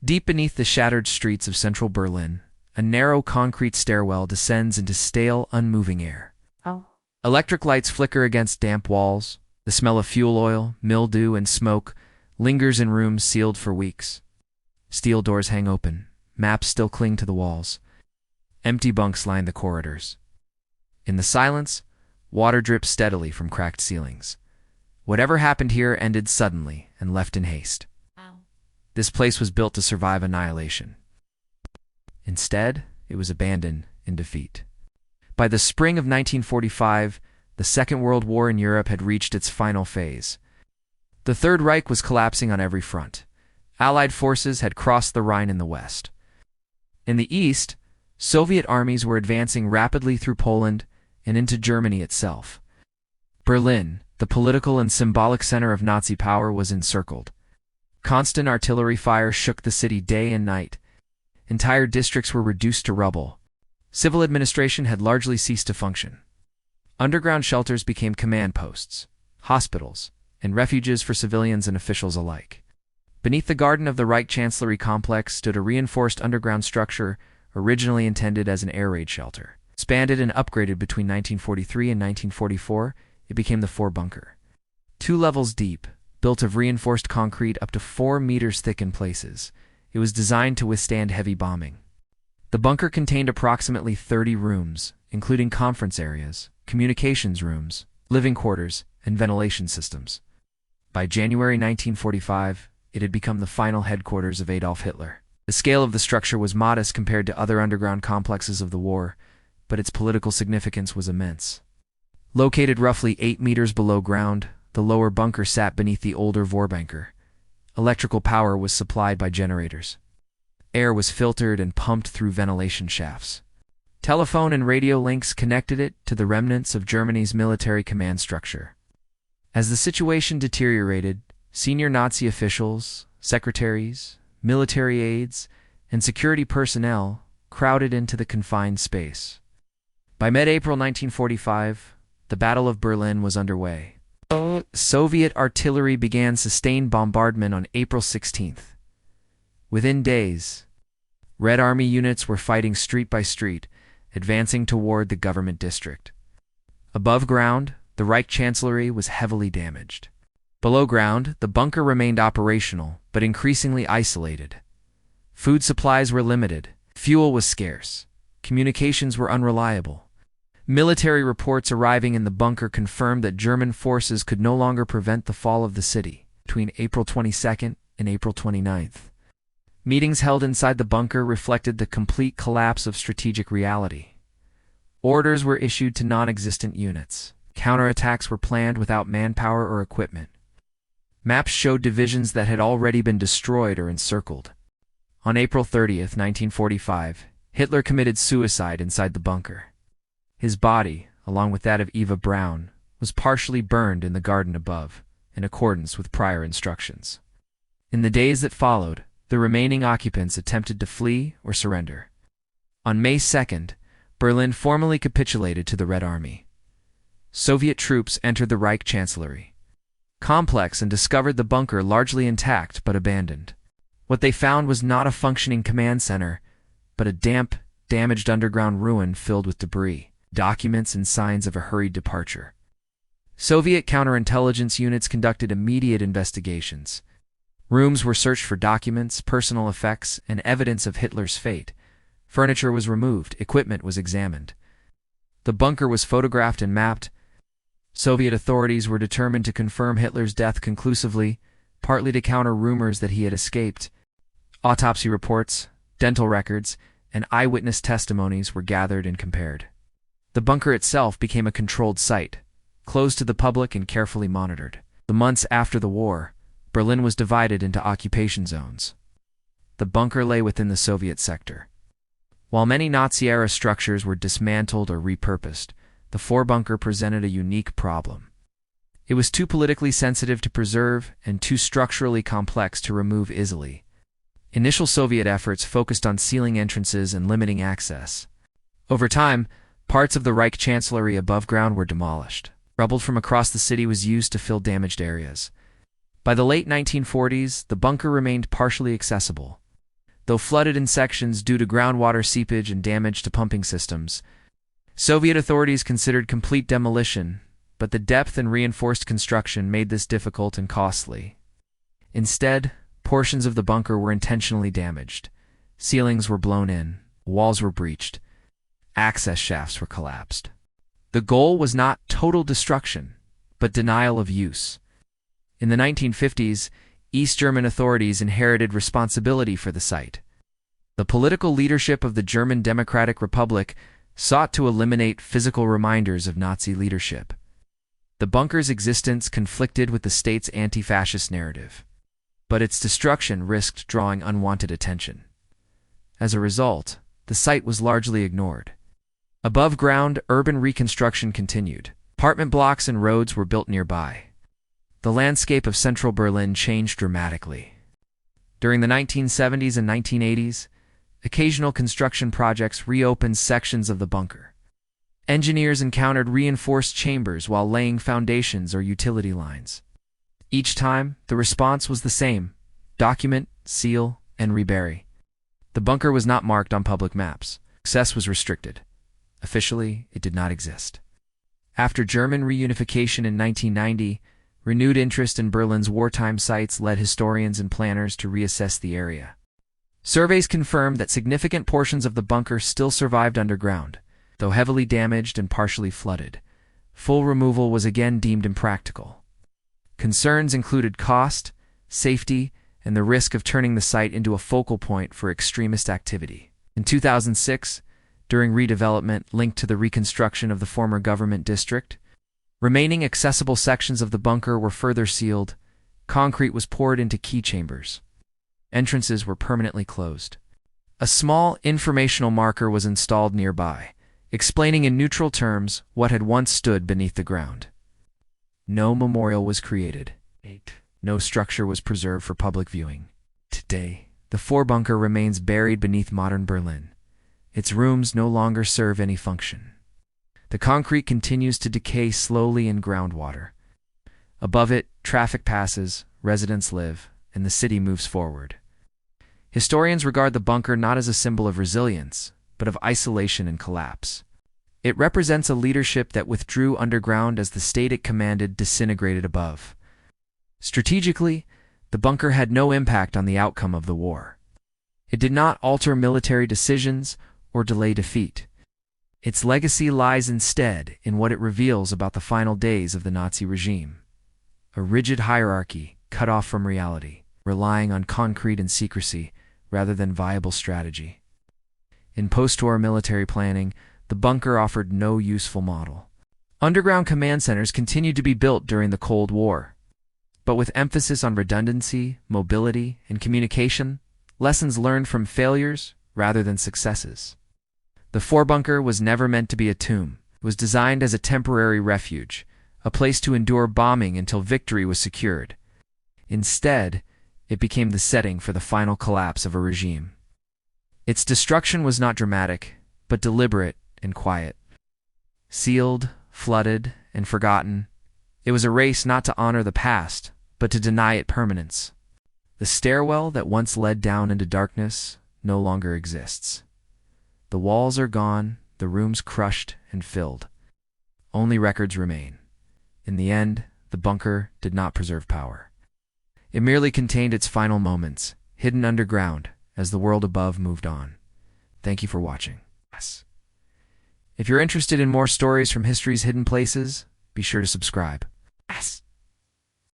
Deep beneath the shattered streets of central Berlin, a narrow concrete stairwell descends into stale, unmoving air. Oh. Electric lights flicker against damp walls. The smell of fuel oil, mildew, and smoke lingers in rooms sealed for weeks. Steel doors hang open. Maps still cling to the walls. Empty bunks line the corridors. In the silence, water drips steadily from cracked ceilings. Whatever happened here ended suddenly and left in haste. Wow. This place was built to survive annihilation. Instead, it was abandoned in defeat. By the spring of 1945, the Second World War in Europe had reached its final phase. The Third Reich was collapsing on every front. Allied forces had crossed the Rhine in the west. In the east, Soviet armies were advancing rapidly through Poland and into Germany itself. Berlin, the political and symbolic center of Nazi power, was encircled. Constant artillery fire shook the city day and night. Entire districts were reduced to rubble. Civil administration had largely ceased to function. Underground shelters became command posts, hospitals, and refuges for civilians and officials alike. Beneath the garden of the Reich Chancellery complex stood a reinforced underground structure originally intended as an air raid shelter. Expanded and upgraded between 1943 and 1944, it became the Führerbunker. 2 levels deep, built of reinforced concrete up to 4 meters thick in places, it was designed to withstand heavy bombing. The bunker contained approximately 30 rooms, including conference areas, communications rooms, living quarters, and ventilation systems. By January 1945, it had become the final headquarters of Adolf Hitler. The scale of the structure was modest compared to other underground complexes of the war, but its political significance was immense. Located roughly 8 meters below ground, the lower bunker sat beneath the older Führerbunker. Electrical power was supplied by generators. Air was filtered and pumped through ventilation shafts. Telephone and radio links connected it to the remnants of Germany's military command structure. As the situation deteriorated, senior Nazi officials, secretaries, military aides, and security personnel crowded into the confined space. By mid-April 1945, the Battle of Berlin was underway. Soviet artillery began sustained bombardment on April 16th. Within days, Red Army units were fighting street by street, advancing toward the government district. Above ground, the Reich Chancellery was heavily damaged. Below ground, the bunker remained operational, but increasingly isolated. Food supplies were limited, fuel was scarce, communications were unreliable. Military reports arriving in the bunker confirmed that German forces could no longer prevent the fall of the city. Between April 22nd and April 29th, meetings held inside the bunker reflected the complete collapse of strategic reality. Orders were issued to non-existent units. Counterattacks were planned without manpower or equipment. Maps showed divisions that had already been destroyed or encircled. On April 30th, 1945, Hitler committed suicide inside the bunker. His body, along with that of Eva Braun, was partially burned in the garden above, in accordance with prior instructions. In the days that followed, the remaining occupants attempted to flee or surrender. On May 2nd, Berlin formally capitulated to the Red Army. Soviet troops entered the Reich Chancellery complex and discovered the bunker largely intact but abandoned. What they found was not a functioning command center, but a damp, damaged underground ruin filled with debris, documents, and signs of a hurried departure. Soviet counterintelligence units conducted immediate investigations. Rooms were searched for documents, personal effects, and evidence of Hitler's fate. Furniture was removed, equipment was examined. The bunker was photographed and mapped. Soviet authorities were determined to confirm Hitler's death conclusively, partly to counter rumors that he had escaped. Autopsy reports, dental records, and eyewitness testimonies were gathered and compared. The bunker itself became a controlled site, closed to the public and carefully monitored. The months after the war, Berlin was divided into occupation zones. The bunker lay within the Soviet sector. While many Nazi-era structures were dismantled or repurposed, the Führerbunker presented a unique problem. It was too politically sensitive to preserve and too structurally complex to remove easily. Initial Soviet efforts focused on sealing entrances and limiting access. Over time, parts of the Reich Chancellery above ground were demolished. Rubble from across the city was used to fill damaged areas. By the late 1940s, the bunker remained partially accessible. though flooded in sections due to groundwater seepage and damage to pumping systems. Soviet authorities considered complete demolition, but the depth and reinforced construction made this difficult and costly. Instead, portions of the bunker were intentionally damaged. Ceilings were blown in, walls were breached, access shafts were collapsed. The goal was not total destruction, but denial of use. In the 1950s, East German authorities inherited responsibility for the site. The political leadership of the German Democratic Republic sought to eliminate physical reminders of Nazi leadership. The bunker's existence conflicted with the state's anti-fascist narrative, but its destruction risked drawing unwanted attention. As a result, the site was largely ignored. Above ground, urban reconstruction continued. Apartment blocks and roads were built nearby. The landscape of central Berlin changed dramatically. During the 1970s and 1980s, occasional construction projects reopened sections of the bunker. Engineers encountered reinforced chambers while laying foundations or utility lines. Each time, the response was the same: document, seal, and rebury. The bunker was not marked on public maps. Access was restricted. Officially, it did not exist. After German reunification in 1990, renewed interest in Berlin's wartime sites led historians and planners to reassess the area. Surveys confirmed that significant portions of the bunker still survived underground, though heavily damaged and partially flooded. Full removal was again deemed impractical. Concerns included cost, safety, and the risk of turning the site into a focal point for extremist activity. In 2006, during redevelopment linked to the reconstruction of the former government district, remaining accessible sections of the bunker were further sealed. Concrete was poured into key chambers. Entrances were permanently closed. A small informational marker was installed nearby, explaining in neutral terms what had once stood beneath the ground. No memorial was created. No structure was preserved for public viewing. Today, the Führerbunker remains buried beneath modern Berlin. Its rooms no longer serve any function. The concrete continues to decay slowly in groundwater. Above it, traffic passes, residents live, and the city moves forward. Historians regard the bunker not as a symbol of resilience, but of isolation and collapse. It represents a leadership that withdrew underground as the state it commanded disintegrated above. Strategically, the bunker had no impact on the outcome of the war. It did not alter military decisions or delay defeat. Its legacy lies instead in what it reveals about the final days of the Nazi regime: a rigid hierarchy cut off from reality, relying on concrete and secrecy rather than viable strategy. In post-war military planning, the bunker offered no useful model. Underground command centers continued to be built during the Cold War, but with emphasis on redundancy, mobility, and communication, lessons learned from failures rather than successes. The Führerbunker was never meant to be a tomb. It was designed as a temporary refuge, a place to endure bombing until victory was secured. Instead, it became the setting for the final collapse of a regime. Its destruction was not dramatic, but deliberate and quiet. Sealed, flooded, and forgotten, it was a race not to honor the past, but to deny it permanence. The stairwell that once led down into darkness no longer exists. The walls are gone, the rooms crushed and filled. Only records remain. In the end, the bunker did not preserve power. It merely contained its final moments, hidden underground, as the world above moved on. Thank you for watching. If you're interested in more stories from history's hidden places, be sure to subscribe.